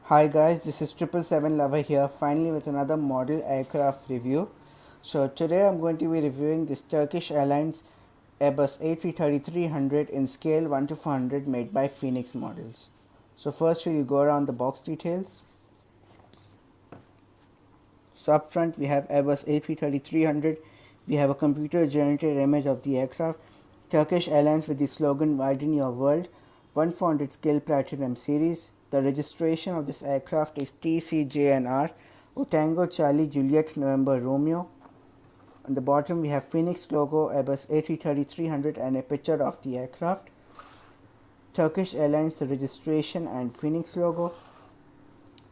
Hi guys, this is 777 Lover here, finally with another model aircraft review. So today I'm going to be reviewing this Turkish Airlines Airbus A330-300 in scale 1 to 400 made by Phoenix Models. So first we'll go around the box details. So up front we have Airbus A330-300. We have a computer generated image of the aircraft. Turkish Airlines with the slogan "Widen Your World", 1400 scale Platinum Series. The registration of this aircraft is TCJNR, Tango Charlie Juliet November Romeo. On the bottom we have Phoenix logo, Airbus A330-300 and a picture of the aircraft. Turkish Airlines, the registration and Phoenix logo.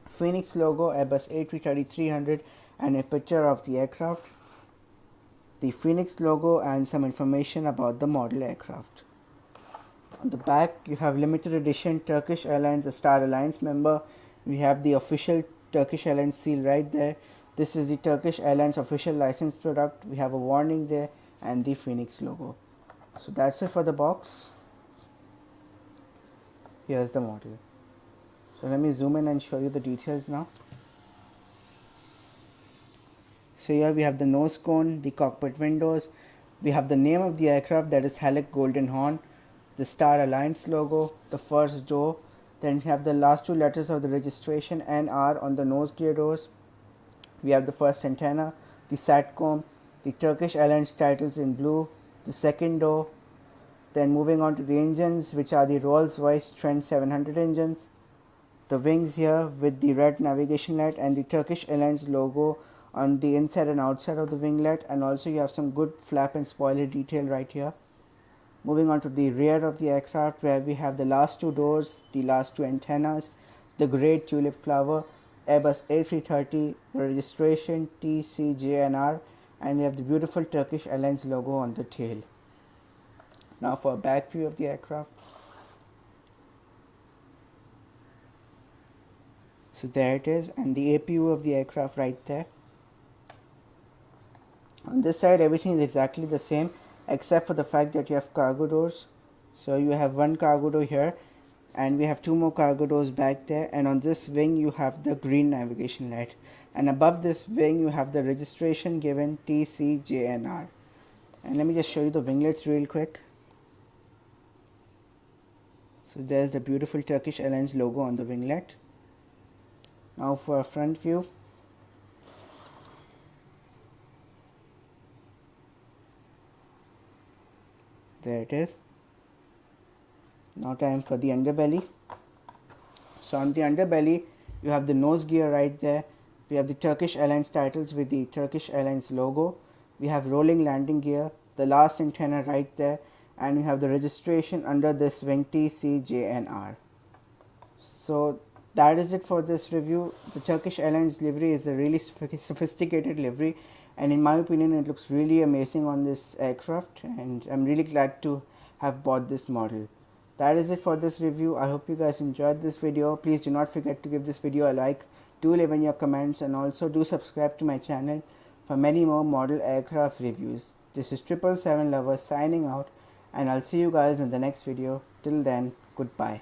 Phoenix logo, Airbus A330-300 and a picture of the aircraft. The Phoenix logo and some information about the model aircraft. On the back you have limited edition Turkish Airlines, a Star Alliance member. We have the official Turkish Airlines seal right there. This is the Turkish Airlines official licensed product. We have a warning there and the Phoenix logo. So that's it for the box. Here's the model. So let me zoom in and show you the details now. So here we have the nose cone, the cockpit windows. We have the name of the aircraft, that is Halleck Golden Horn, the Star Alliance logo, the first door. Then we have the last two letters of the registration NR on the nose gear doors. We have the first antenna, the SATCOM, the Turkish Airlines titles in blue, the second door. Then moving on to the engines, which are the Rolls-Royce Trent 700 engines. The wings here with the red navigation light and the Turkish Airlines logo on the inside and outside of the winglet, and also you have some good flap and spoiler detail right here. Moving on to the rear of the aircraft, where we have the last two doors, the last two antennas, the great tulip flower, Airbus A330, the registration TCJNR, and we have the beautiful Turkish Airlines logo on the tail. Now for a back view of the aircraft. So there it is, and the APU of the aircraft right there. On this side everything is exactly the same except for the fact that you have cargo doors. So you have one cargo door here and we have two more cargo doors back there, and on this wing you have the green navigation light, and above this wing you have the registration given TCJNR. And let me just show you the winglets real quick. So there's the beautiful Turkish Airlines logo on the winglet. Now for a front view. There it is. Now time for the underbelly. So on the underbelly you have the nose gear right there. We have the Turkish Airlines titles with the Turkish Airlines logo. We have rolling landing gear, the last antenna right there, and we have the registration under this wing TCJNR. So that is it for this review. The Turkish Airlines livery is a really sophisticated livery, and in my opinion it looks really amazing on this aircraft, and I'm really glad to have bought this model. That is it for this review. I hope you guys enjoyed this video. Please do not forget to give this video a like, do leave in your comments, and also do subscribe to my channel for many more model aircraft reviews. This is 777 Lover signing out, and I'll see you guys in the next video. Till then, goodbye.